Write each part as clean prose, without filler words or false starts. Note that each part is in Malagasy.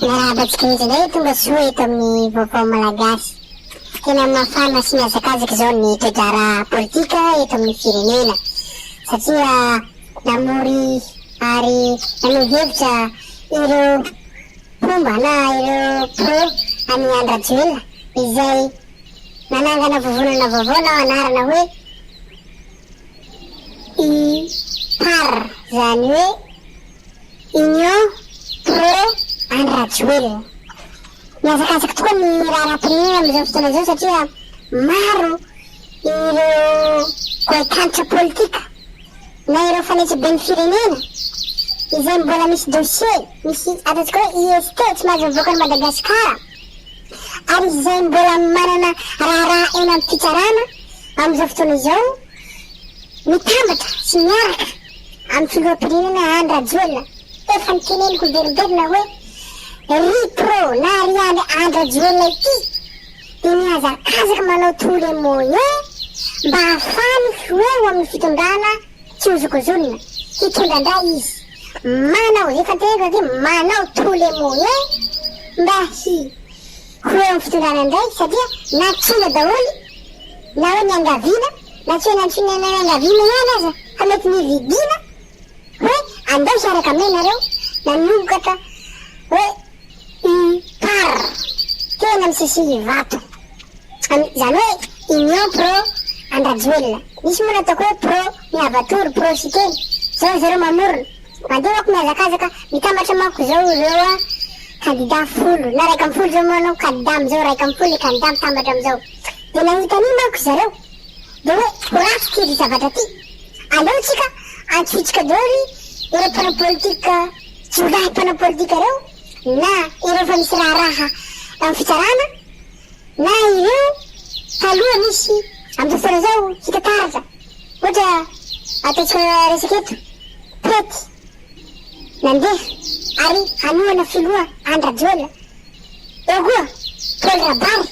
Miarahabatsika mihitsy indray tonga soa eto amin'ny vaovao malagasy. Tena mafana sy mihazakazaka zao ny toe-drahara politika eto amin'ny firenena satria namory ary nanohevitra ireo fomba na ireo pro any Andrajoelina izay nanangana vovonana vaovao na anarana hoe IPAR, zany hoe Union Pro Andrajoelina. Miazakazaka tokoa ny raharaham-pirenena amin'izao fotoana izao satria maro ireo goekantitra politika na ireo fanetsaben'ny firenena izay mbola misy dossier, misy ataontsika hoe IST tsy mahazo mivoaka ny Madagasikara, ary izay mbola manana raharaha eny amin'ny fitsarana amin'izao fotoana izao mitambatra sy miaraka amin'ny filoham-pirenena Andrajoelina. Efa niteneniko veriberina hoe RIPRO na Riandry Andrajoelina ity dia mihazakazaka manao tous les moyens mba ahafahany hoeo amin'ny fitondrana tsy hozokozonina hitondrandray izy. Manao efa niteneniko hoe manao tous les moyens mba hoeo amin'ny fitondrana indray satria natsoina daholo na hoe niangaviana na tsy hoe nantsoina ny angaviana ihany aza fa mety nividiana hoe andao hiaraka aminay nareo nanomboka hoe IPAR tena misisihy vato zany hoe Union Pro Andrajoelina. Misy moa ataoko hoe pro miavatory, pro siteny zao zareo mamorona mandeha ako mihazakazaka mitambatra manko zao ireo candidat folo na raika ambin'ny folo zao manao candidat amizao, raika ambin'ny folo candidat mitambatra amizao dia nahitany manko zareo dia hoe horatsy ty ry zavatra ty, aleotsika antsitsika daholo ireo mpanao politika jolahy mpanao politika reo na ireo fa misy raharaha amin'ny fitsarana na ireo taloha misy amin'izao fotoana zao hitataratra ohatra ataontsika resaka eto pety nandeha ary hanohana filoha Andrajoelina. Eo koa Paul Rabary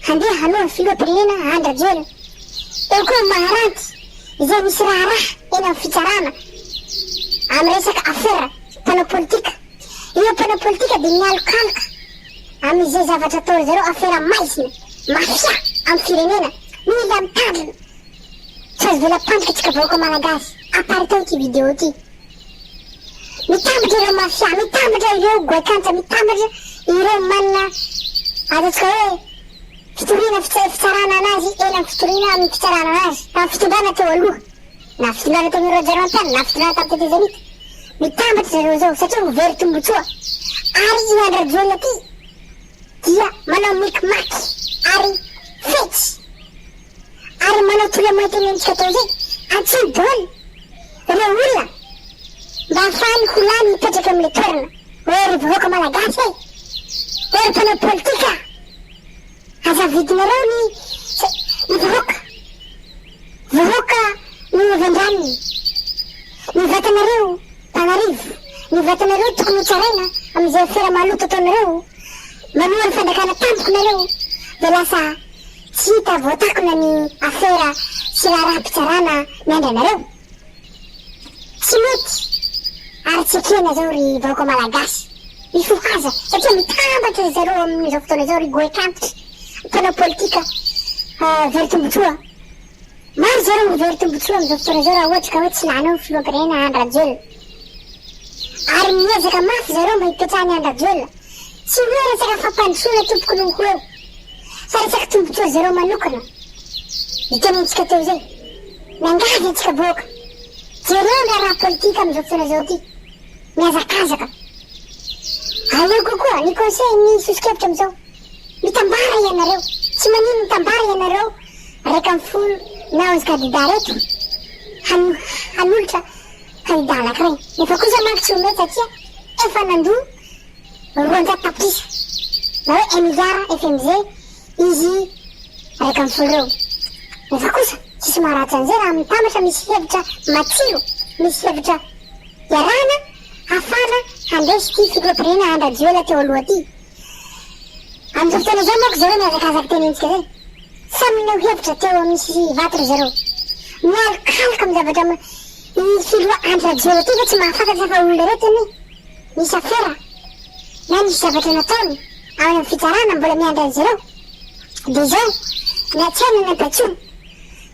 handeha hanohana filoham-pirenena Andrajoelina. Eo koa Maharanty izay misy raharaha eny amin'ny fitsarana amin'ny resaka afera mpanao politika. Ireo mpanao politika dia mialokaloka amin'izay zavatra atao zareo afera maizina mafia amin'ny firenena mila mitandrina tsy azo velam-pandrika tsika vahoaka malagasy. Apary tao ity vidéo ity mitambatra ireo mafia, mitambatra ireo goekantsa, mitambatra ireo manana ataontsika hoe fitoriana fitsarana anazy eny amin'ny fitoriana amin'ny fitsarana anazy amin'ny fitondrana teo aloha na fitondrana teo amin'ny Roger Antany na fitondrana tamin'ny Tetezamita. Mitambatra zareo zao satria ho very tombotsoa. Ary iny Andrajoelina ty dia manao mikimaky ary fetsy ary manao tous les moyens tenenitsika atao zay antsiny daholo ireo olona mba ahafahany holany mipetraka amin'ilay toerana hoe ry vahoaka malagasy hoe ry mpanao politika azavidinareo ny vahoaka ny ovandraniny, ny vatanareo mpanarivo, ny vatanareo tokony hotsaraina amin'izay afera maloto ataonareo manoha ny fandakana tampokonareo dia lasa tsy hita voatakona ny afera sy raharaha-pitsarana miandranareo. Tsy mety ary tsy ekena zao ry vahoaka malagasy mifohaza satria mitambatra zareo amin'izao fotoana izao ry goekantitra mpanao politika very tombotsoa. Maro zareo very tombotsoa amin'izao fotoana izao raha ohatra ka hoe tsy lany ao filoham-pirenena Andrajoelina. Ary miezaka mafy zareo mba hipetrahany Andrajoelina. Tsy hoe resaka fampandrosoana tompoko no hoeo fa resaka tombotsoa zareo manokana. Itenentsika teo zay miangavy antsika vahoaka jereo ny raha politika amin'izao fotoana izao ty mihazakazaka. Aleo kokoa ny conseil ny sosikevitra amin'izao mitambara ianareo, tsy manino mitambara ianareo raika amin'ny folo na 11 candidat reto hanolotra candidat anankiray. Nefa kosa manko tsy ho mety satria efa nandoa 200 tapitrisa na hoe 1 milliard FMZ izy raika amin'ny folo reo. Nefa kosa tsisy maharatsy an'izay raha mitambatra misy hevitra matsiro, misy hevitra iarahana hafana handesy ty filoham-pirenena Andrajoelina teo aloha ty. Amin'izao fotoana izao manko zareo mihazakazaka tenentsika zay samy neo hevitra teo misy vato ry zareo mialokaloka amin'ny zavatra ny filoha Andrajoelina ty fa tsy mahafantatra fa olona reto any misy afera na nisy zavatra nataony ao amin'ny fitsarana mbola miandry azy ireo dia izao na tsy haina ny ampatsony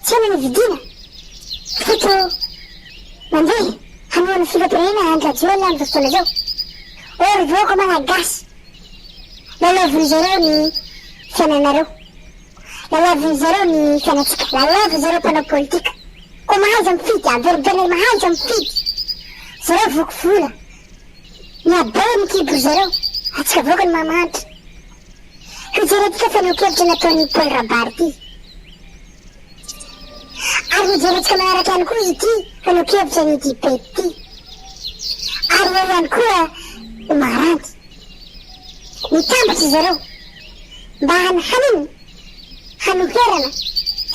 tsy haina ny vidiana foto mandeha hamoana filoam-pirenena an-radio amin'ny fotoana izao ory vaoka malagasy lalaoviny zareo ny fiainanareo lalaoviny zareo ny fiainatsika lalaoviny zareo mpanao politika ko mahazo mifidy averiberina mahazo mifidy zareo vokovola ny abao ny kibo zareo atsika vaoka ny mamanitra hojeretika fanao-kevitra nataony Paul Rabary ity ary hojeretika manaraka ihany koa ity fanao-kevitra ny dipety ity ary eo ihany koa maranty mitambatry zareo mba hanino hanoherana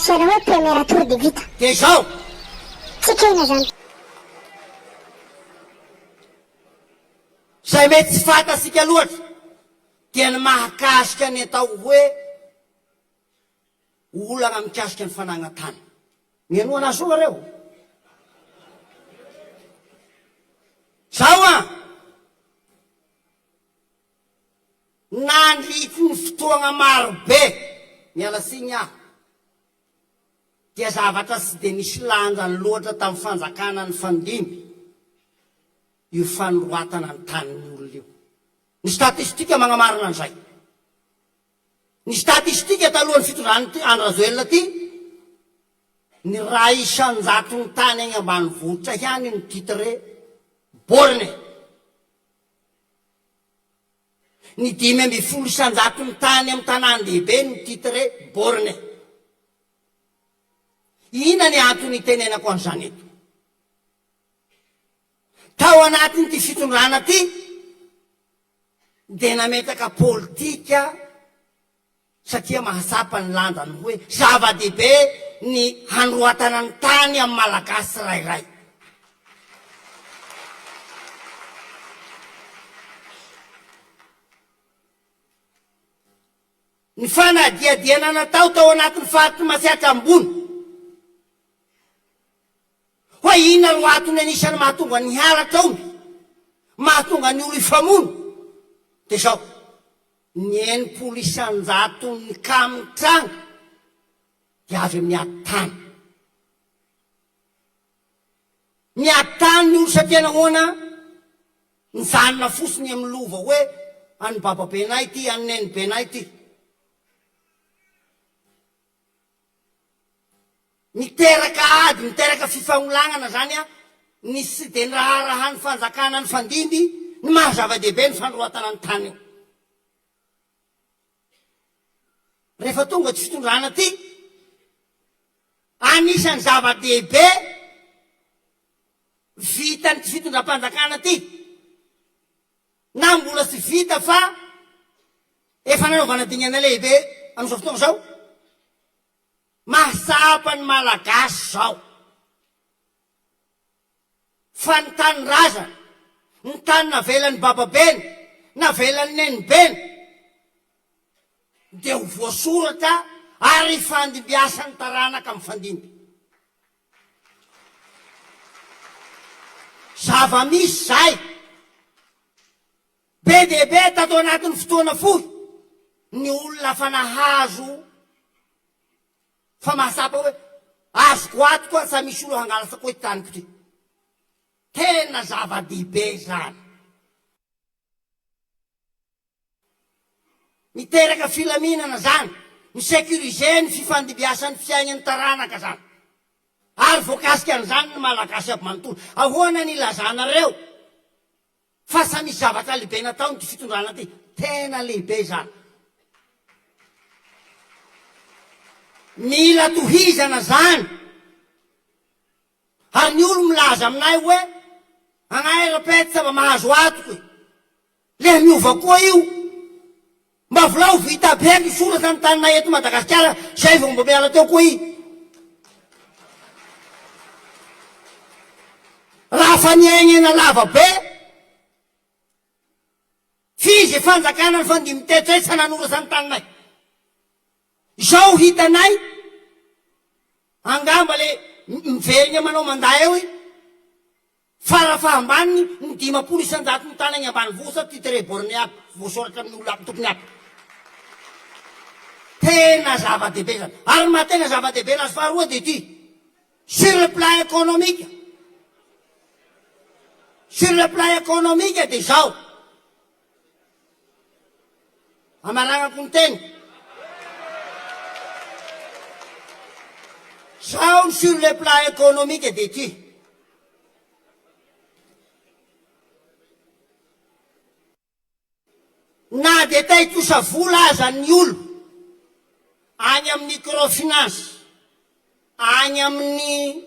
sy ana hoe première tour de vita dia zao tsikena zany zay mety tsy fantasika loatra dia ny mahakasika ny atao hoe olana mikasika ny fanagnatany mianoa anazy soa reo zao a nandrity ny fotoagna marobe mialasiny aho dia zavatra tsy dia nisy lanjany loatra tamin'ny fanjakana ny fandimby io fanoroatana ny tanin'olona io ny statistika magnamarina an'izay ny statistika talohan'ny fitondrany Andry ty ny ray isan-jato ny tany agny ambanivohitra ihany ny titre borne ny 5 isan-jato ny tany amin'ny tanàn-dehibe ny titre borne ina ny antony tenenako an'izany eto tao anatiny ty fitondrana ty dia nametaka politika satria mahatsapa ny landany hoe zava-dehibe ny handroatana ny tany amin'ny malagasy rairay ny fanadiadiana natao tao anatin'ny faty masiaka ambony hoe ina ro atony anisany mahatonga ny halatra aony mahatonga ny olo ifamono dia zao ny 90 isan-jato ny kamitrano dia avy amin'ny ady-tany miady-tany ny olo satria nahoana nijanona fosiny amin'ny lova hoe any bababenay ty any nenibenay ty miteraka ady miteraka fifagnolonana zany a ny sy de ny raharahany fanjakana ny fandimby ny mahazava-dehibe ny fandroatana ny tany io rehefa tonga ty fitondrana ty anisany zava-dehibe vitany ty fitondram-panjakana ty na mbola tsy vita fa efa nanaovana dinana lehibe am'izao fotoagna zao mahasapa ny malagasy zao fa ny tany razana ny tany navelany bababeny navelany nenibeny dia ho voasoratra ary fandimbiasany taranaka amin'ny fandimby zava-misy zay be dehibe tato anatin'ny fotoana fohy ny olona fa nahazo fa mahasapa hoe azoko ato koa sa misy olo hangalasako hoe taniko ty tena zava-dehibe zany miteraka filaminana zany misekurize ny fifandimbiasan'ny fiainany taranaka zany ary voakasika an'izany ny malagasy aby manontolo ahoana ny ilazanareo fa sa misy zavatra lehibe natao ny ty fitondrana ty tena lehibe zany mila tohizana zany ary ny olo milaza aminay hoe anay rapety sava mahazo atoko le miova koa io mba volao vita beky soratra ny taninay eto Madagasikara zay vao mba miala teo koa i raha fa niainena lava be fizy fanjakana ny fandimy tetra tsy nanora ny taninay zao hitanay angamba le miverigna manao manday eo i farafahambany ny 500 ny tany agny ambanivohitra ty tereboriny aby voasoratra amin'ny olo aby tokony aby tena zava-dehibe zany ary mahatena zava-dehibe lazy faharoa de ty sur le plan économique de zao amaragnako ny teny zao sur le plan économique de ty na de taitosa vola aza ny olo agny amin'ny microfinance agny amin'ny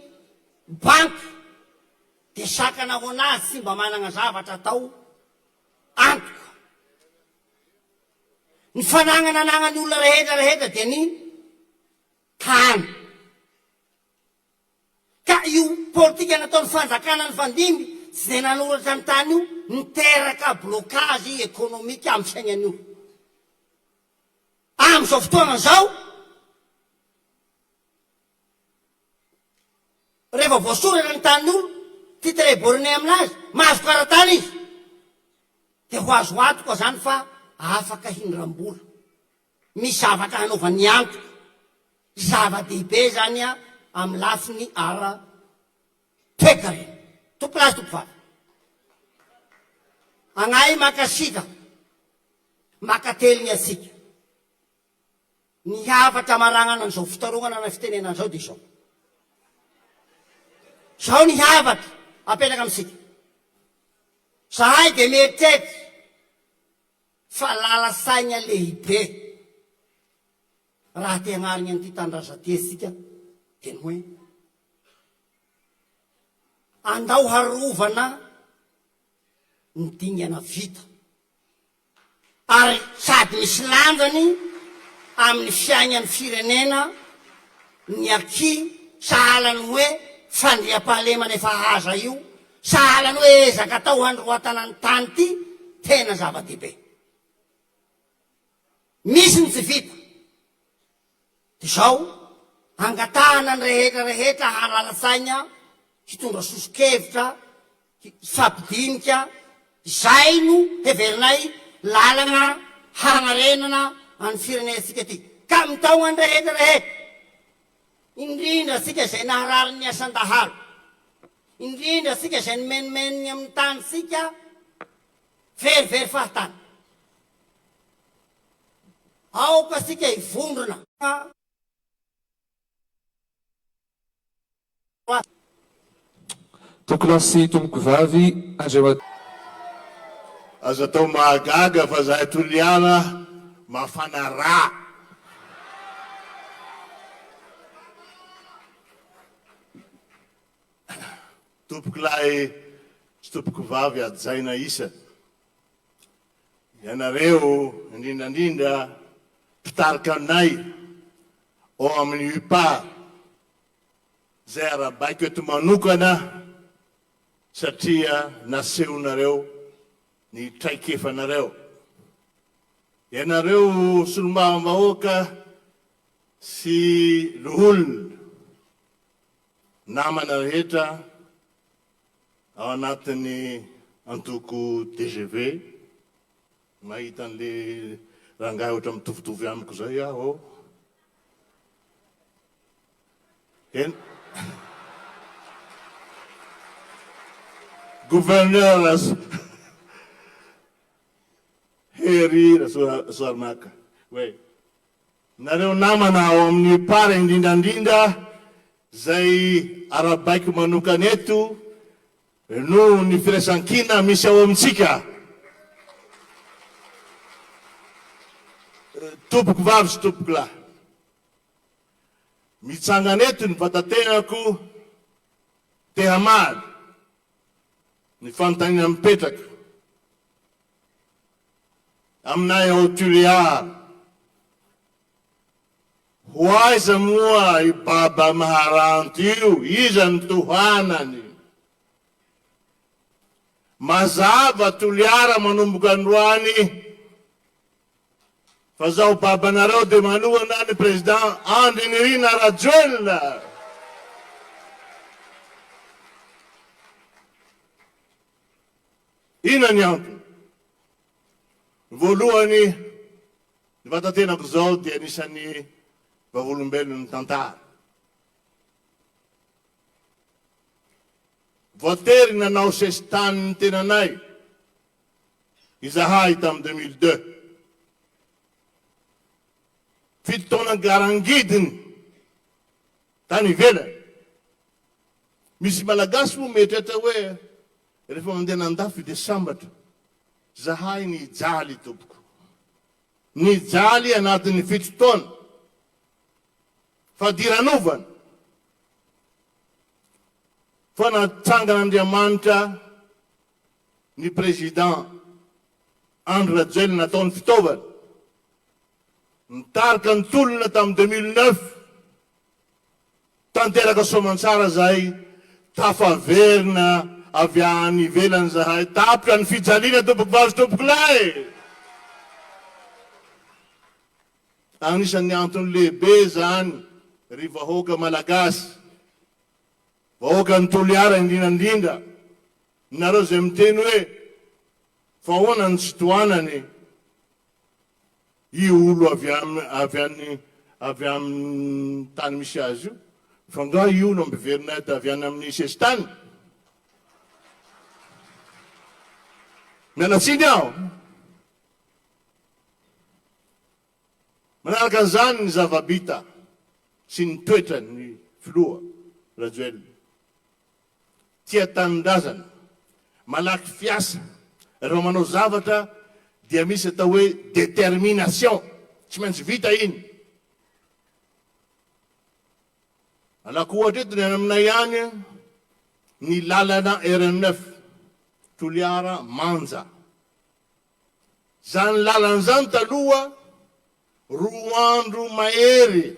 banky de sakana ho anazy tsy mba manana zavatra atao antoka ny fanagnana anagnany olona rehetra de ny tany ka io politika nataon'ny fanjakana ny fandimby tsy de nanoratra ny tany io niteraka blocage économique amin'ny fiaignan'io am'izao fotoana zao rehefa voasoratra ny tanin'olo ty tereboriny aminazy mahazo karatany izy de ho azo atoka zany fa afaka hindram-bola misy zavatra hanaovany antoka zava-dehibe zany a amin'ny lafiny ara toeka reny tompolazy tompofady agnay makasika makateliny atsika ny havatra maragnana an'izao fitarognana na fitenenana zao de zao ny havatra apetraka amitsika zahay de mieritrery fa lala-saigna lehibe raha te hagnarigny an'ity tandrazaty-tsika de ny hoe andao harovana ny dingana vita ary sady misy lanjany amin'ny fiaignan'ny firenena ny aky sahalany hoe fandriam-pahalemana efa haza io sahalany hoe ezaka atao handroatana ny tany ty tena zava-dehibe misy ny tsy vita de zao angatahana ny rehetra halala-saigna hitondra soso-kevitra fampidinika zay no heverinay lalana hagnarenana any firenentsika ty ka mitaogna ny rehetra indrindra sika zay naharary ny asan-dahalo indrindra sika zay nimenomenony amin'ny tany sika verivery fahatany aoka sika hivondrona Tokolasy tomboko vavy Andriamat azo atao mahagaga fa zahay toliana mafana ra tompoko lahy sy tompoko vavy ajaina isa ianareo indrindrandrindra mpitarika aminay ao amin'ny UPA zay arabaiko eto manokana satria nasehonareo ny traikefanareo ianareo solombavambahoaka sy loholona namana rehetra ao anatin'ny antoko TGV mahita an'le rangahy ohatra mitovitovy amiko zay aho gouverneur Heri Rasoarnaka we nareo namana ao amin'ny para indrindrandrindra zay arabaiko manokana eto no ny firaisankina misy ao amitsika tompoko vavy sy tompoko lahy mitsangana eto ny vatatenako te hamady ny fanontaniana mipetraka aminay ao Tuléar ho aiza moa i baba maharanty io iza ny tohanany mazava Tuléar manomboka androany fa zao babanareo de manohana ny président Andry Nirina Rajoelina Ina ny antony? Voalohany, ny vatantenako zao dia anisan'ny vavolombelon'ny tantara. Voatery nanao sesitany ny tenanay izahay tamin'ny 2002. Fito taona garangidiny tany ivelany. Misy malagasy mo metratra hoe rehefa mandeha nandafy de sambatra, zahay nijaly tompoko. Nijaly anatin'ny fito taona. Fa diranovana. Fa natsangana ny président Andry Rajoelina nataony fitaovana. Nitarika ny tolona tamin'ny 2009. Tanteraka soamantsara zahay, tafaverina avy any ivelany zahay, tapitra ny fijaliana tompoko vavy tompoko lahy. Anisan'ny antony lehibe zany ry vahoaka malagasy, vahoaka ny Toliara indrindrandrindra, nareo zay miteny hoe fa ahoana ny tsy tohanany io olo avy amin'ny tany misy azy io, fa nga io olo ambiverinay avy any amin'ny sesitany. Mialatsiny aho. Manaraka an'izany ny zavabita sy ny toetra ny filoha Rajoelina. Tia tanindrazana, malaky fiasa, raha manao zavatra dia misy atao hoe détermination, tsy maintsy vita iny. Alako ohatra eto ny aminay any ny lalana RN9 Toliara Manja. Zany lalana zany taloha 2 andro mahery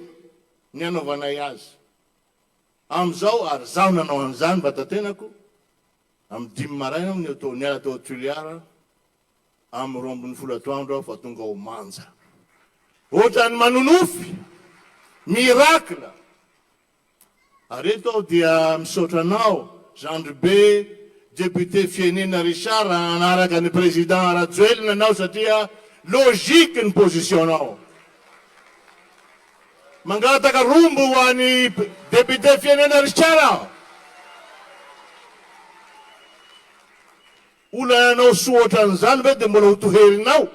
ny anaovanay azy. Amizao ary zaho nanao an'izany vatantenako amin'ny 5 maraina niala tao Toliara, amin'ny 12 atoandro aho fa tonga ao Manja. Ohatrany manonofy miracle. Areto aho dia misaotra anao Jean Be, député fienena Richard, anaraka ny président Rajoelina anao satria logike ny positionao. Mangataka rombo ho an'ny député fienena Richard aho. Olana anao soatra an'izany ve dia mbola ho toherinao?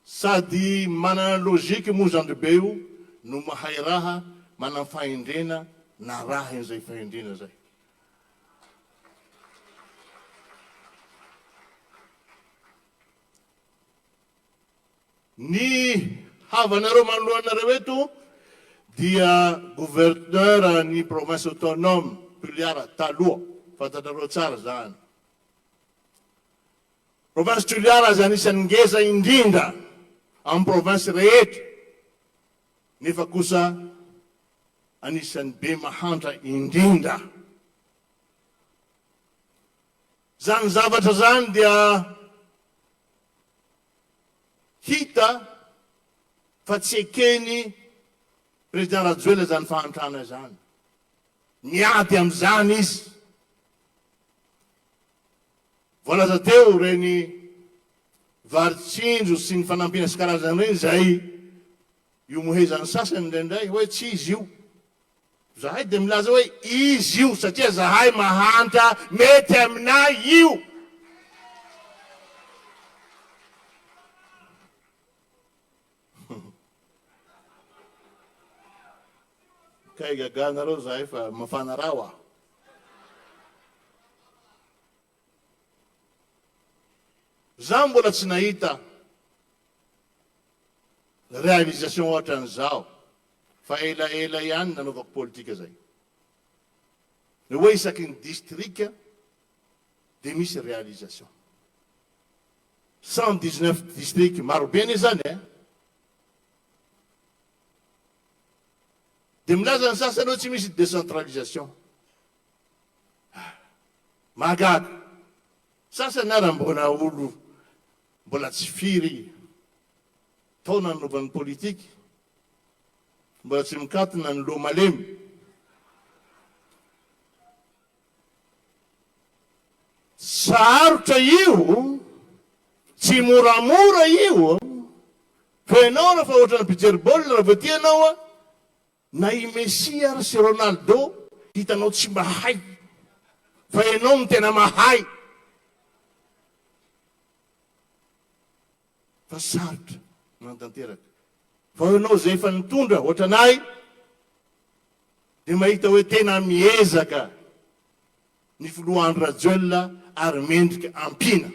Sady manana logike moa Jean Be io, no mahay raha, manana fahendrena, na raha izay fahendrena zay. Ny havanareo manoloanareo eto dia gouverneur ny province autonome Toliara taloha, fantatrareo tsara zany. Province Toliara zany anisan'ny ngeza indrindra amin'ny province rehetra, nefa kosa anisan'ny be mahantra indrindra. Zany zavatra zany dia hita fa tsy ekeny président Rajoelina zany fahantrana zany. Miady am'izany izy. Voalaza teo reny varitsindro sy ny fanampina sy karazany reny zay io mohezany sasany indraindray hoe tsy izy io. Zahay dia milaza hoe izy io satria zahay mahantra mety aminay io. Kay gaganareo zahay fa mafana raha. Zaho mbola tsy nahita réalisation ohatra an'izao, fa elaela ihany nanaovako politika zay. Ny hoe isaky ny distrika dia misy réalisation. 119 district, maro be anie zany e. Dia milaza ny sasany hoe tsy misy décentralisation. Mahagaga. Sasany ara mbola olo mbola tsy firy tao nanaovan'ny politika, mbola tsy mikatona ny loha malemy. sarotra io tsy moramora io fa ianao raha fa ohatra ny pijery baolina raha vatianao a na i Messi ary sy Ronaldo hitanao tsy mahay fa ianao no tena mahay fa sarotra nantanteraka fa ianao zay efa nitondra ohatranay dia mahita hoe tena miezaka ny filohan'ny Rajoelina ary mendrika ampina.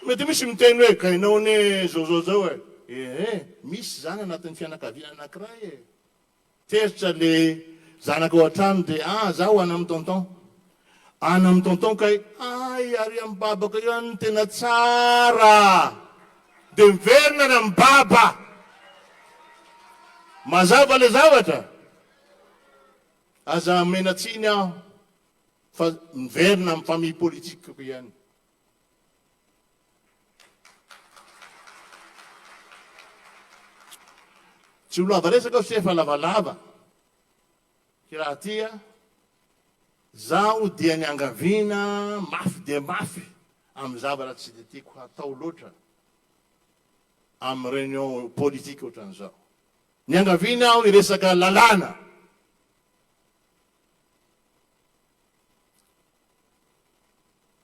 Mety misy miteny hoe ka ianao ne zao misy zany anatin'ny fianakaviana anankiray teritra le zanaka ao an-trano dia zaho ana amin'ny tonton amin'ny tonton kay ay ary amin'ny babaka io any tena tsara dia miverina ny amin'ny baba mazava le zavatra aza menatsiny aho fa miverina amin'ny famille politique ko ihany. Tsy ho lava resaka aho sy efa lavalava raha tia zaho dia ny angaviana mafy dia mafy amin'ny zavatra tsy dia tiako hatao loatra amin'ny réunion politique ohatran'izao. Ny angaviana aho ny resaka lalàna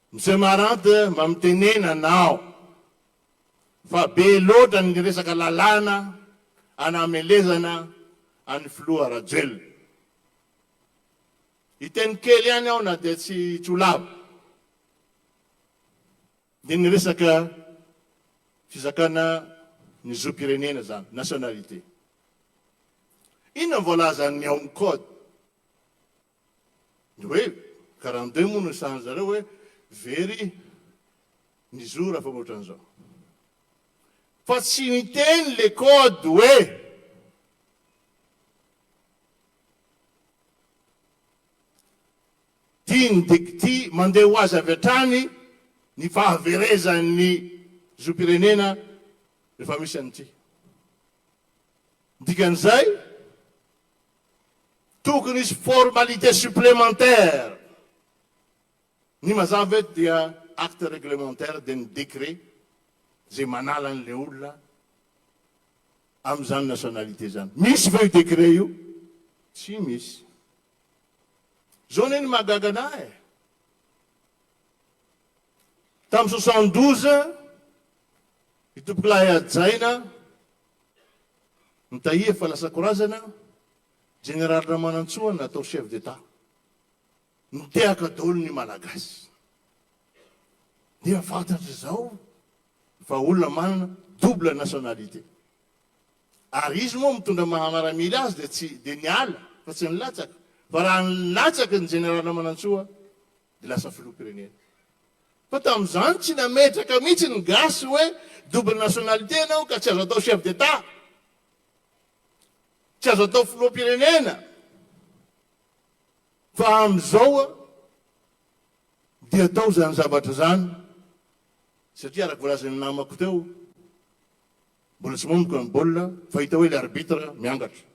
Monsieur Marante mba mitenena anao fa be loatra ny resaka lalàna anamelezana any filoha Rajoelina. Iteny kely ihany aho na dia tsy ho lava dia ny resaka fizakana ny zom-pirenena zany nationalité. Inona voalazan'ny ao code hoe 42 moa no sahan'ny zareo hoe very ny zo raha fa ohatran'izao fa tsy miteny le code hoe tiany dia mandeha ho azy avy hatrany ny fahaverezan'ny zom-pirenena rehefa misy an'ity. Dikan'izay tokony isy formalité supplémentaire ny mazava eto dia acte réglementaire dia ny décret zay manala an'le olona amin'izany nationalité zany. Misy ve io décret io? Tsy misy. Zao ny mahagaga anahy tamin'ny 72 itompoko lahy Adjaina nitahia fa lasa korazana général Ramanantsoa natao chef d'état nitehaka daholo ny malagasy dia fantatra zao fa olona manana double nationalité ary izy moa mitondra mahamaramiry azy dia tsy dia niala fa tsy nilatsaka fa raha nilatsaka ny général Ramanantsoa dia lasa filoham-pirenena. Fa tamin'izany tsy nametraka mihitsy ny gasy hoe double nationalité anao ka tsy azo atao chef d'état tsy azo atao filoham-pirenena fa amin'izao dia atao zany zavatra zany satria araka voalazan'ny namako teo mbola tsy momboka ny baolina fa hita hoe le arbitre miangatra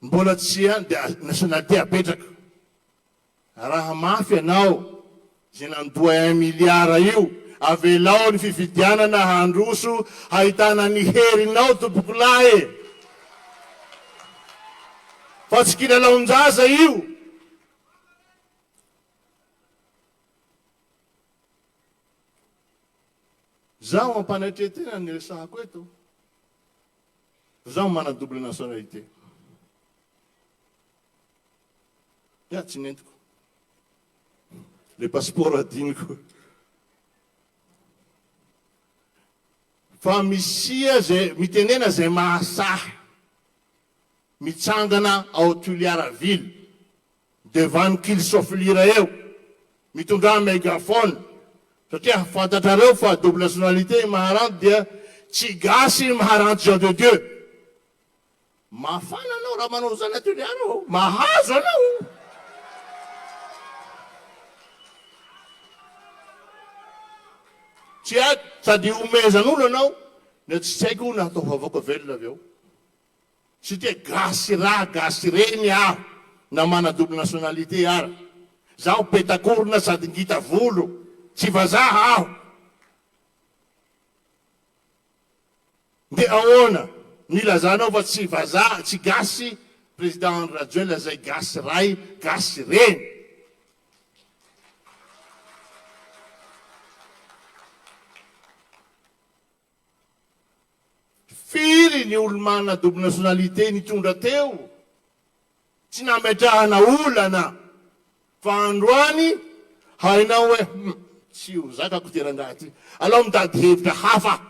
mbola tsy dia nationalité apetraka raha mafy anao zay nandoa 1 milliard io avelao ny fifidianana handroso hahitana ny herinao tompoko lahy fa tsy kilalaon-jaza io. Zaho mampanatretena ny resahako eto zaho mana double nationalité ya tsy nentiko le passeport adiniko fa misia zay mitenena zay mahasahy mitsangana ao Tuileries devant ny kilsoflira eo mitondra mégaphone satria fantatrareo fa double nationalité maharanty dia tsy gasy maharanty Jean de Dieu. Mafana anao raha manao zany Tuileries mahazo anao tsy aiko sady omezan'olo anao na tsy haiko na atao vavaka velona avy eo Satria gasy reny aho na mana double nationalité ara. Zaho petakorona sady ngita volo, tsy vazaha aho. De ahoana nilazanao fa tsy vazaha, tsy gasy président Rajoelina zay gasy ray, gasy reny. Firy ny olo mana double nationalité nitondra teo, tsy nametrahana olana. Fa androany hainao hoe tsy ho zakako terangaty, alao mitady hevitra hafa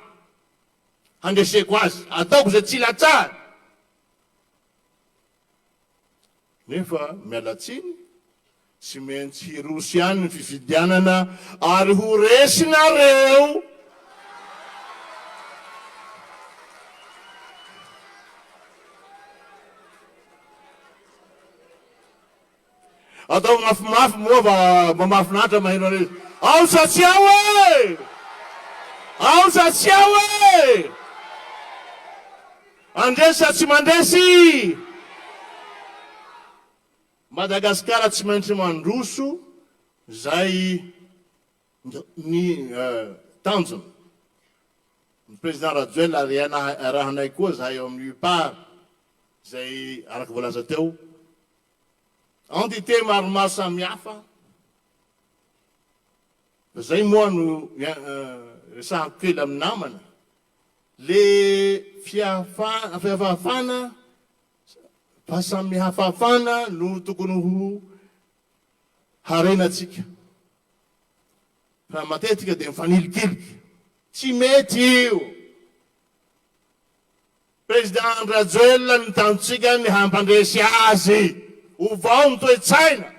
handreseko azy, ataoko zay tsy latsahany. Nefa mialatsiny, tsy maintsy hirosy ihany ny fifidianana ary ho resinareo. Atao mafimafy moa va mafinatra maheno an'izy. Ao satsy ao e! Ao satsy ao e! Andresy sa tsy mandresy? Madagasikara tsy maintsy mandroso zay ny tanjona. Ny président Rajoelina ary rahanay koa zahay eo amin'ny part zay araky voalaza teo. Entité maromaro samihafa. Zay moa no resahako kely amin'ny namana. Le fiafafana, fahasamihafafana no tokony ho harenatsika. Fa matetika dia mifanilikiliky. Tsy mety io. Président Rajoelina nitanjotsika ny hampandresy azy. Uvao ny toe-tsaina.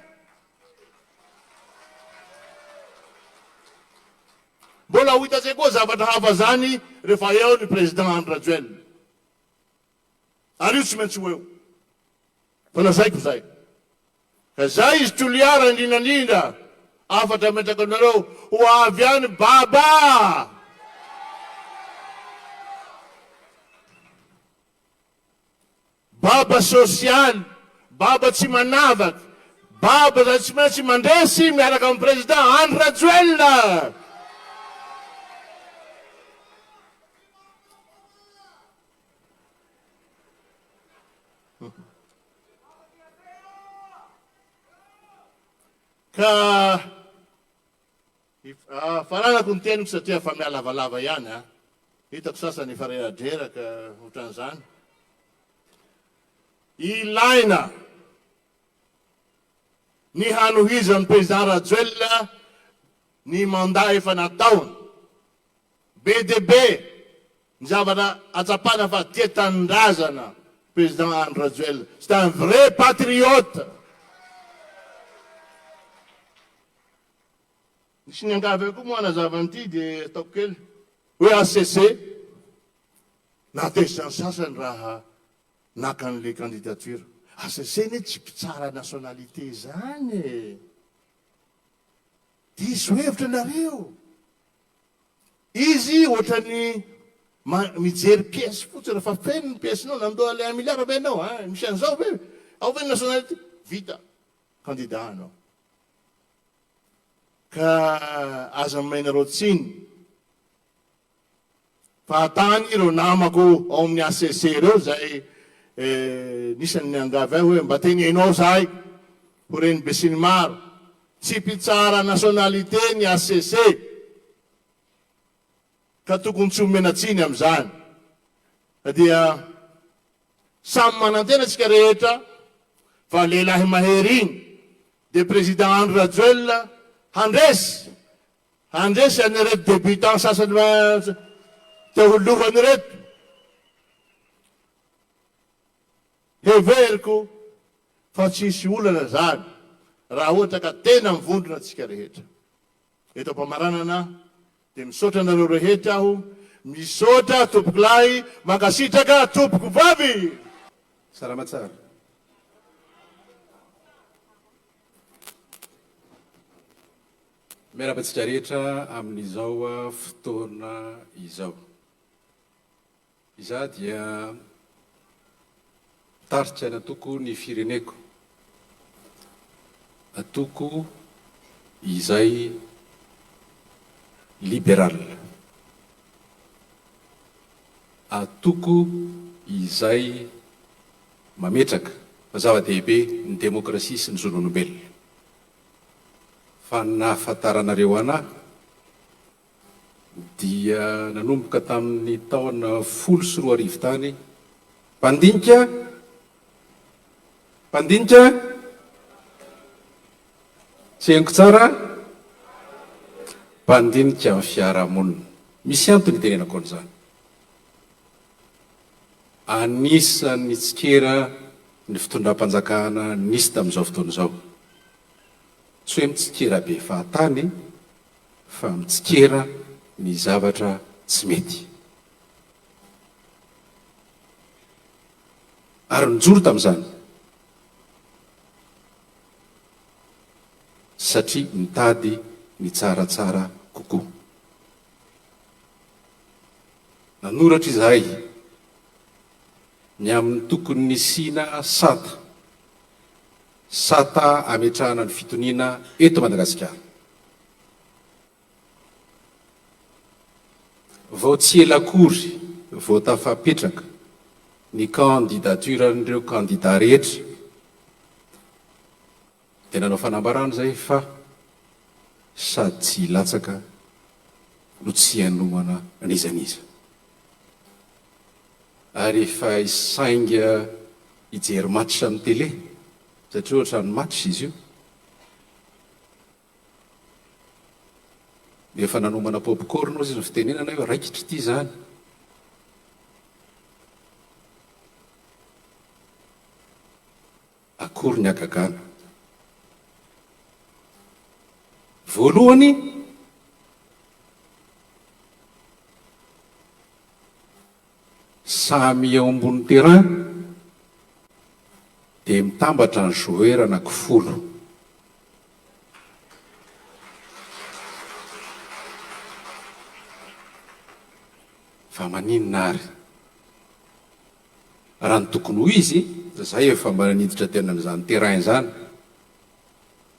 Mbola ho hita zay koa zavatra hafa zany rehefa eo ny président Rajoelina. Ary io tsy maintsy ho eo. Fa lazaiko zay. Ka zay izy toliara indrindrandrindra afatra metraka anareo ho avy any baba. Baba sosialy. Baba tsy manavaky, baba zay tsy maintsy mandresy miaraka amin'ny président Andry Rajoelina. Ka faranako ny teniko satria fa mialavalava ihany a. Hitako sasany efa reradreraka ohatran'izany. Ilaina ny hanohizan'ny président Rajoelina ny mandat efa nataony. Be de be ny zavatra atsapana fa tia tanindrazana président Andry Rajoelina. C'est un vrai patriote. Nisy ny angavy koa moa nazavanyity dia ataoko kely hoe ACC natesany sasany raha nakan'le candidature. ACC ne tsy mpitsara nationalité zany. Diso hevitra nareo. Izy ohatrany mijery pièce fotsiny rehefa feno ny piècenao nandoa le 1 milliard venao misy an'izao ve ao ve nationalité vita candidat anao. Ka aza mainareo tsiny fahatany ireo namako ao amin'ny ACC reo zay nisan'ny angavy ahy hoe mba tenenao zahay ho reny be sy ny maro tsy mpitsara nationalité ny ACC ka tokony tsy homenatsiny amin'izany. Dia samy manantena tsika rehetra fa lehilahy mahery iny de président Andry Rajoelina handresy any reto débutant sasany teo holohany reto. Heveriko fa tsisy olana zany raha ohatra ka tena mivondrona tsika rehetra. Eto am-pamaranana dia misaotra anareo rehetra aho, misaotra tompoko lahy, mankasitraka tompoko vavy. Salama tsara. Miarabantsika rehetra amin'izao fotoana izao. Iza dia taritra ny atoko ny fireneko, atoko izay libéral, atoko izay mametraka fa zava-dehibe ny demokrasia sy ny zon'olombelona. Fa nahafantaranareo anahy dia nanomboka tamin'ny taona 14 tany. Mpandinika sehniko tsara, mpandinika amin'ny fiarahamonina. Misy antony tenenako an'izany. Anisan'ny tsikera ny fitondram-panjakana nisy tamin'izao fotoana izao. Tsy hoe mitsikera be fahatany fa mitsikera ny zavatra tsy mety. Ary nijoro tamin'izany satria mitady ny tsaratsara kokoa. Nanoratra izahay ny amin'ny tokony ny sina sata ametrahana ny fitoniana eto Madagasikara. Vao tsy ela akory vao tafapetraka ny kandidaturan'ireo kandida rehetra dia nanao fanambarana zay fa sady tsy latsaka no tsy hanomana an'izaniza. Ary efa isainga hijery match amin'ny télé satria ohatrany match izy io, dia efa nanomana popcorn ozy izy ny fitenenana hoe raikitra ity zany. Akory ny agagana. Voalohany, samy eo ambony terrain dia mitambatra ny joueur anankifolo. Fa maninona ary? Raha ny tokony ho izy, zay efa mba naniditra tena amin'izany terrain zany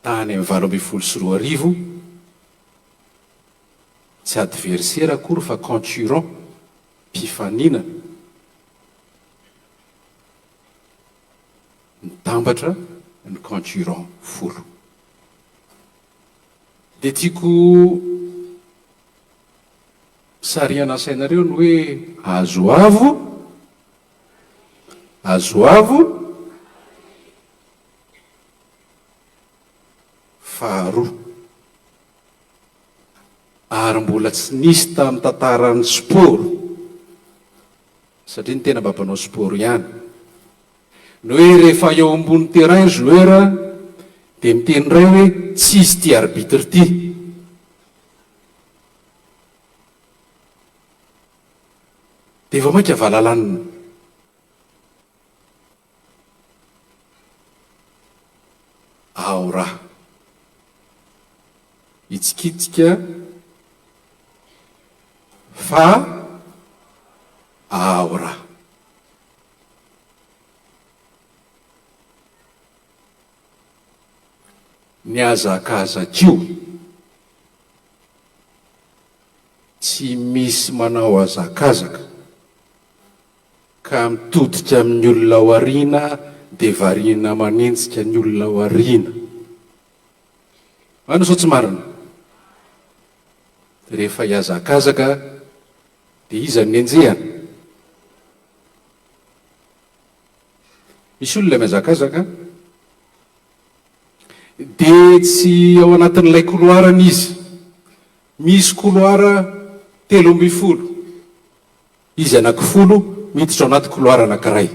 tany amin'ny 2024, tsy adversaire akory fa concurrent, mpifanina, mitambatra ny concurrent folo. Dia tiako sariana sainareo ny hoe azo avo faharoa. Ary mbola tsy nisy tamin'ny tantaran'ny sport, satria ny tena mba mpanao sport ihany, ny hoe rehefa eo ambony terrain joueur dia miteny ray hoe tsy izy ty arbitre ty. Dia vao mainka valalanina. Ao raha hitsikitsika fa ao raha. Ny azakazakio tsy misy manao azakazaka ka mitodika amin'ny olona ao aoriana dia variana manenjika ny olona ao aoriana. Ano sao tsy marina? Rehefa hiazakazaka dia iza ny enjehana? Misy olona miazakazaka dia tsy ao anatin'ilay couloirany izy. Misy couloir 13, izy anankifolo miditra ao anaty couloir anankiray.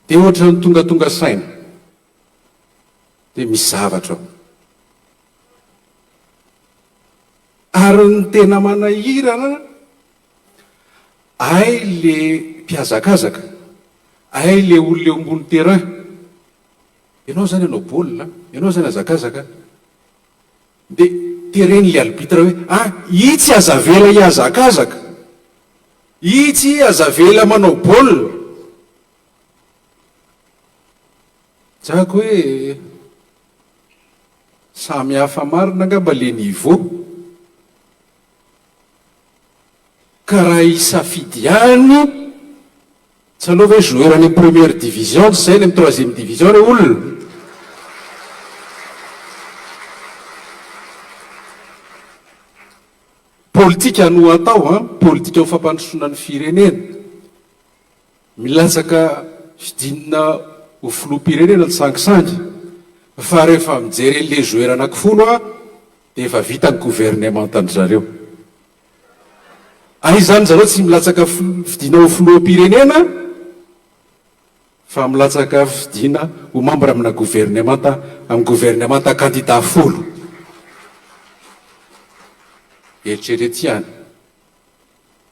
Dia ohatra ny tonga saina dia misy zavatra ao. Ary ny tena manahirana, ay le mpiazakazaka, ay le olona eo ambony terrain. Ianao zany anao baolina, ianao zany azakazaka, dia tereny le albitra hoe itsy azavela iazakazaka, itsy azavela manao baolina. Tsako hoe samy hafa marina angamba le niveau, ka raha isafidy ihany tsy alova hoe joueur any première division tsy zay ny amin'ny troisième division re olona. Politika no atao politika ho fampandrosoana ny firenena, milatsaka fidinina ho filoham-pirenena tsangisangy, fa rehefa mijery le joueur anankifolo dia efa vita ny gouvernement andry zareo. Izany zareo tsy milatsaka fidina ho filoham-pirenena fa milatsaka fidina ho membre amina gouvernement, amin'ny gouvernement candidat folo. Eritrerety ihany,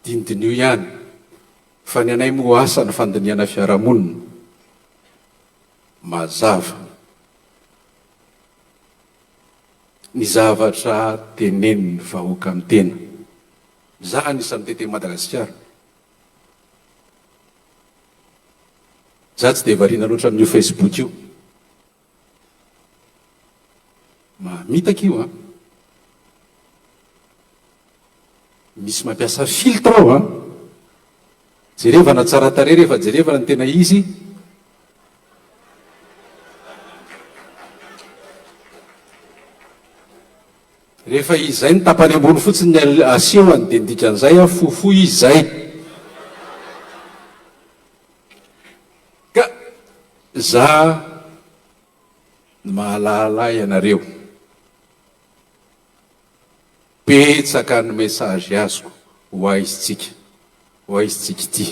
dindinio ihany, fa ny anay moa asa ny fandiniana fiarahamonina. Mazava ny zavatra teneniny vahoaka amin'ny tena. Za anisan'ny tete Madagasikara, za tsy dia variana loatra amin'io Facebook io, mamitaka io misy mampiasa filtre ao jerevana tsara tarehy, rehefa jerevana ny tena izy rehefa izay ny tapany ambony fotsiny ny asehoany dia ndikan'izay fofo izay. Ka za mahalala ianareo, betsaka ny message azoko ho aizytsika, ho aizytsika ity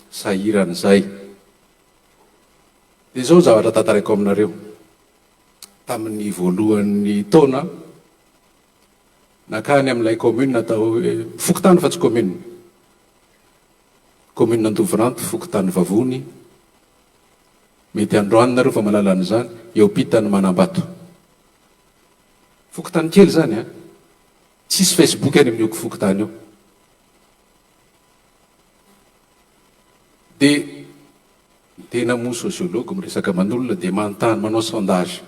sahiran'izay. Dia zao zavatra tantaraiko aminareo. Tamin'ny voalohan'ny taona nakany amin'ilay commune atao hoe Fokotany fa tsy commune, commune Andoviranto, Fokotany Vavony. Mety androany nareo fa malala an'izany, eo pitany Manambato. Fokotany kely zany tsisy Facebook any amin'io Fokotany io. Dia tena moa sociologue miresaka mandolona dia manontany, manao sondage.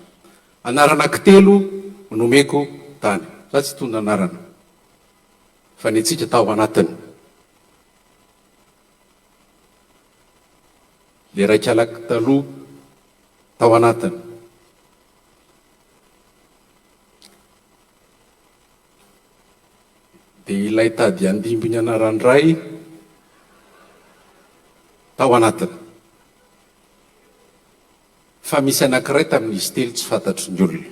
Anarana kitelo nomeko tany, za tsy tondra anarana fa ny antsika tao anatiny. Le raiky alaka taloha tao anatiny. Dia ilay tady andimby ny anarany ray tao anatiny. Fa misy anankiray tamin'izy telo tsy fantatry ny olona,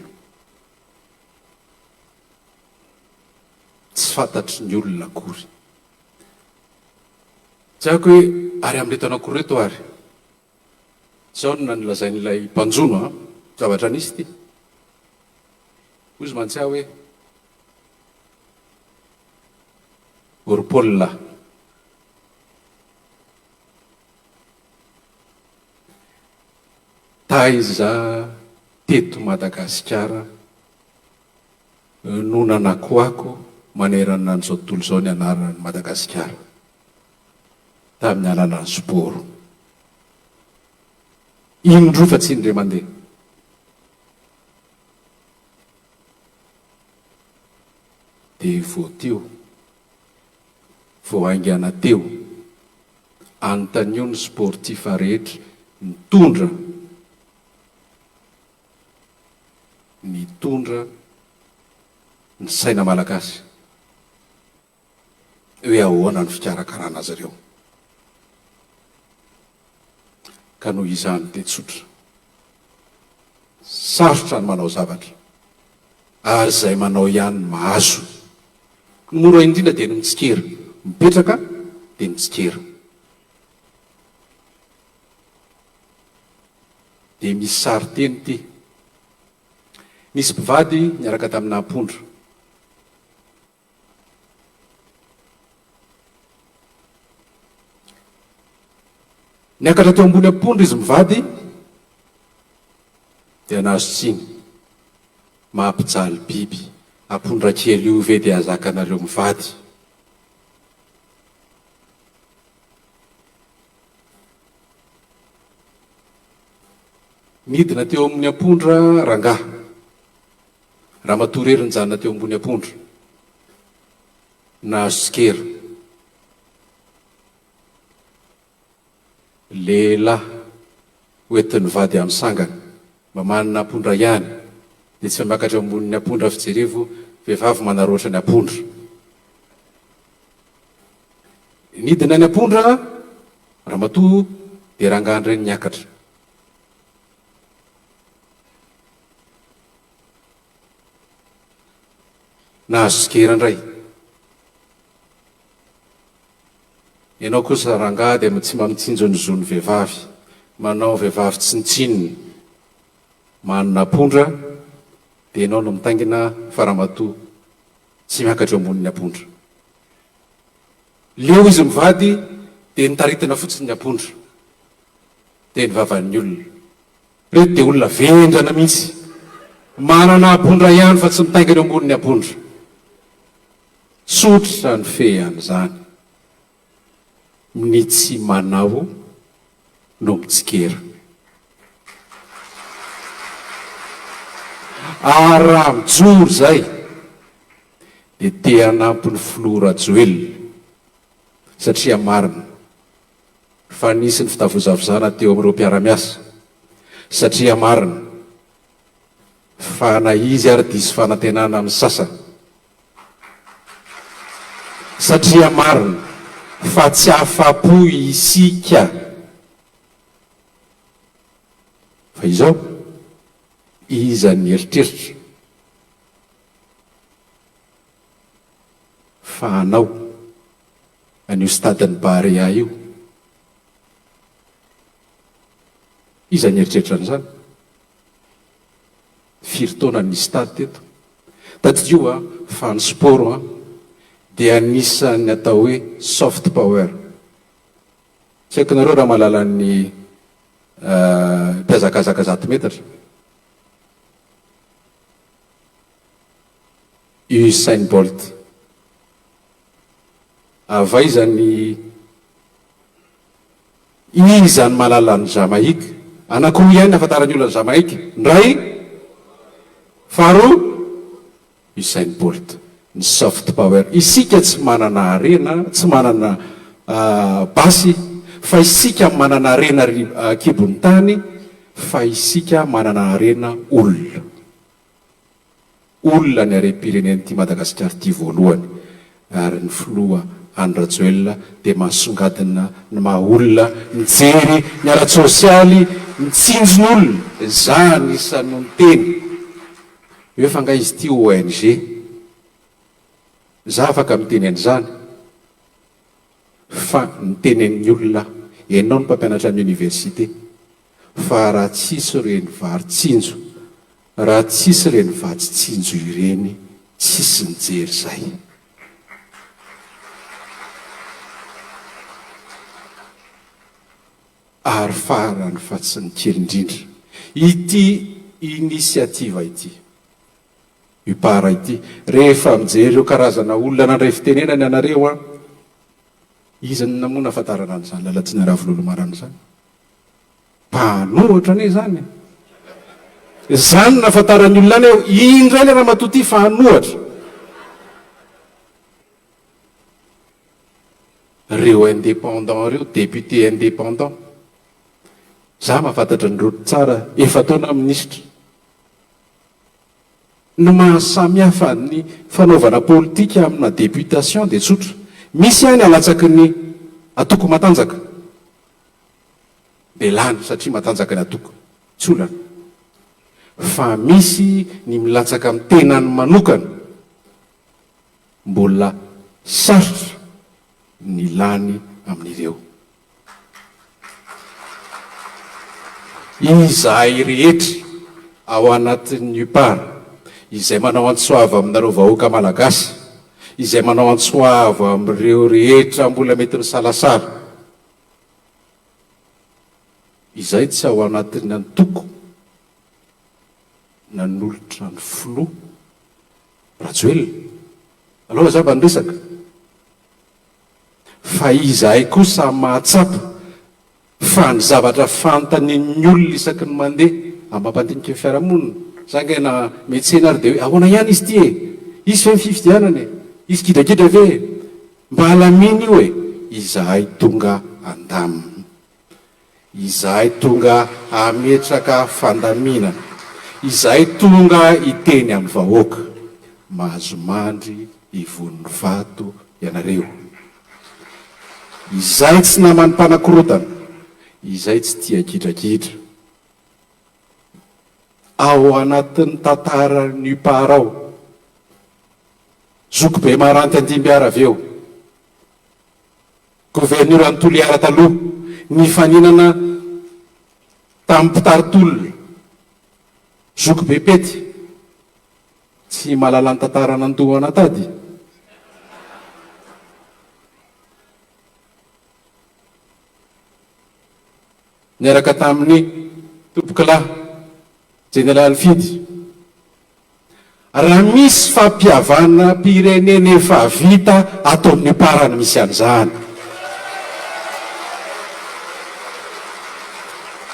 tsy fantatry ny olona akory. Tsy haiko hoe ary amin'reto anakory reto ary zao no nanilazain'ilay mpanjono zavatra nisy ty. Ozy mantsy hoe Orpol taiza teto Madagasikara no nanakoako manerana an'izao tontolo izao ny anarany Madagasikara tamin'ny alalan'ny sporo. Indro fa tsy indray mandeha. Dia vao teo, vao aingana teo, anontanio ny sportif rehetra mitondra ny saina malagasy hoe ahoana ny fikarakarana azy ireo. Ka noho izany dia tsotra, sarotra ny manao zavatra ary izay manao ihany mahazo. Ny mora indrindra dia ny mitsikera, mipetraka dia mitsikera. Dia misy sary teny ty, nisy mpivady niaraka tamina ampondra. Niakatra teo ambony ampondra izy mivady dia nahazo tsiny. mampijaly biby ampondra kely io ve dia azakanareo mivady. Nidina teo amin'ny ampondra rangaha, raha matoreriny janona teo ambony ampondra, nahazo sikera. Lehilahy hoentiny vady amin'ny sangana, mba manana ampondra ihany, dia tsy miakatra ambonin'ny ampondra fijerevo, vehivavy manaroatra ny ampondra. Nidina ny ampondra, raha matoa dia rangaha ireny niakatra. Nahazo sikera indray. Ianao kosa rangaha dia tsy mamitsinjo ny zon'ny vehivavy, manao vehivavy tsy nitsininy, manana ampondra, dia ianao no mitangina faramatoa tsy miakatra ambonin'ny ampondra. Leo izy mivady dia nitaritina fotsiny ny ampondra, dia nivavan'ny olona. Reto dia olona vendrana mihitsy, manana ampondra ihany fa tsy mitaingina ambonin'ny ampondra. Tsotra ny fehany zany, ny tsy manao no mitsikera. Ary raha mijoro zay dia te hanampy ny filoha Rajoelina, satria marina fa nisy ny fitavozavozana teo amin'ireo mpiara-miasa, satria marina fa na izy ary diso fanantenana amin'ny sasany, satria marina fa tsy afa-po isika. Fa izao iza ny eritreritra fa anao an'io stadiny Barea io, iza ny eritreritra an'izany? Firy taona ny stady teto. Tadidio fa ny sport dia anisan'ny atao hoe soft power. Tsy haiko nareo raha mahalala ny mpiazakazaka 100 metatra, Usain Bolt. Avaizany izany mahalala ny Jamaïque, anankiroa ihany afantarany olona ny Jamaïque, ndray faharoa Usain Bolt. Ny soft power. Isika tsy manana arena, tsy manana basy, fa isika manana arena kibon'ny tany, fa isika manana arena olona. Olona ny harem-pirenen'ity Madagasikara ity voalohany, ary ny filoha Andry Rajoelina dia mahasongadina ny maha olona mijery ny ara-tsosialy, mitsinjo ny olona. Zany isan'ny ny teny hoe fa nga izy ity ONG. Za afaka miteny an'izany fa nitenen'ny olona, ianao ny mpampianatra amin'ny université, fa raha tsisy ireny varitsinjo, raha tsisy ireny vatitsinjo ireny, tsisy nijery zay. Ary farany fa tsy ny kely indrindra, ity inisiativa ity, UPAR ity, rehefa mijery ireo karazana olona nandray fitenenany anareo izy namoana afantarana an'izany lalatsina ravololomarana zany, mpanohatra ane zany. Zany nafantarany olona any eo, indray le raha matoty fanohatra. Reo indépendant reo, député indépendant, za mahafantatra ny roty tsara, efa taona minisitra. Ny mahasamihafa ny fanaovana politika amina députation dia tsotra. Misy ihany alatsaky ny atoko matanjaka, dia lany satria matanjaka ny atoko, tsy olana. Fa misy ny milatsaka amin'ny tenany manokana, mbola sarotra ny lany amin'ireo. Izahay rehetra ao anatin'ny UPAR, izay manao antsoava aminareo vahoaka malagasy, izay manao antsoava amin'ireo rehetra mbola mety misalasala, izay tsy ao anatin'ny antoko nanolotra ny filoha Rajoelina. Aloha za mba niresaka fa izahay kosa mahatsapa fa ny zavatra fantanin'ny olona isaky ny mandeha amampandinika ny fiarahamonina. Zangena metsena ary de hoe ahoana ihany izy ty e, izy fe mififidianana e, izy kidrakidra ve mba alaminy io e. Izahay tonga andamina, izahay tonga ametraka fandaminana, izahay tonga iteny amin'ny vahoaka mahazo mandry ivon'ny vato ianareo. Izay tsy namany mpanakorotana, izay tsy tia kidrakidra. Ao anatin'ny tantaran'ny parao zoko be maranty Andimbiara avy eo, gouverneur Antoliara taloha ny faninana tamin'ny mpitaritolona zoko be pety tsy malala ny tantarana andohana tady. Niaraka tamin'ny tompokilahy General Fidy, raha misy fampiavana pirenena efa vita ato amin'ny parany misy an'izany.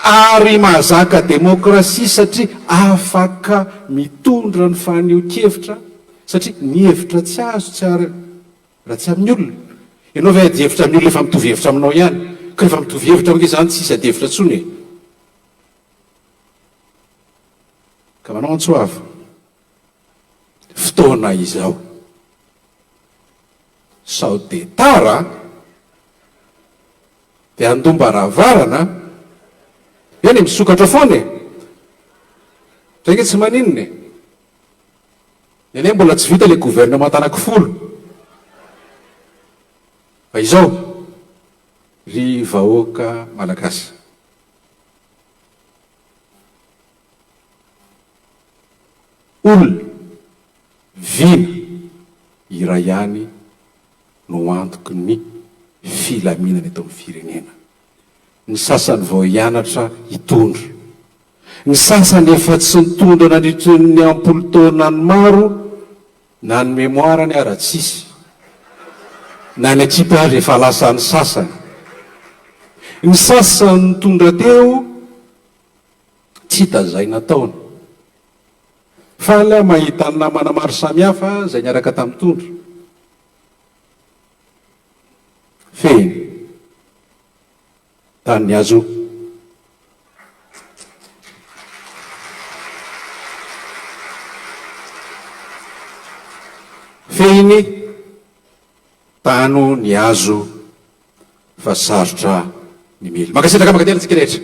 Ary mahazaka demokrasia satria afaka mitondra ny faneho-kevitra, satria ny hevitra tsy azo tsy ary raha tsy amin'ny olona. Ianao ve ady hevitra amin'ny olona efa mitovy hevitra aminao ihany, ka rehefa mitovy hevitra amin'izay zany tsisy ady hevitra tsony e. Ka manao antsoava fotoana izao sao de tara de andomba rahavarana eny misokatra foana e, sainge tsy maninona e. Eny mbola tsy vita le gouvernement anankifolo fa izao ry vahoaka malagasy. Olona vina iray ihany no antoky ny filaminana eto amin'ny firenena. Ny sasany vao hianatra hitondra, ny sasany efa tsy nitondra nandritry ny ampolo taona ny maro, na ny memoirany ara-tsisy, na ny ekipage efa lasa ny sasany. Ny sasany nitondra teo tsy tazay nataony, fa la mahita ny namana maro samihafa zay niaraka tamin'ny tondro feny tany ny azo feny tano ny azo fa sarotra ny mily. Makasitraka makatela tsika rehetra.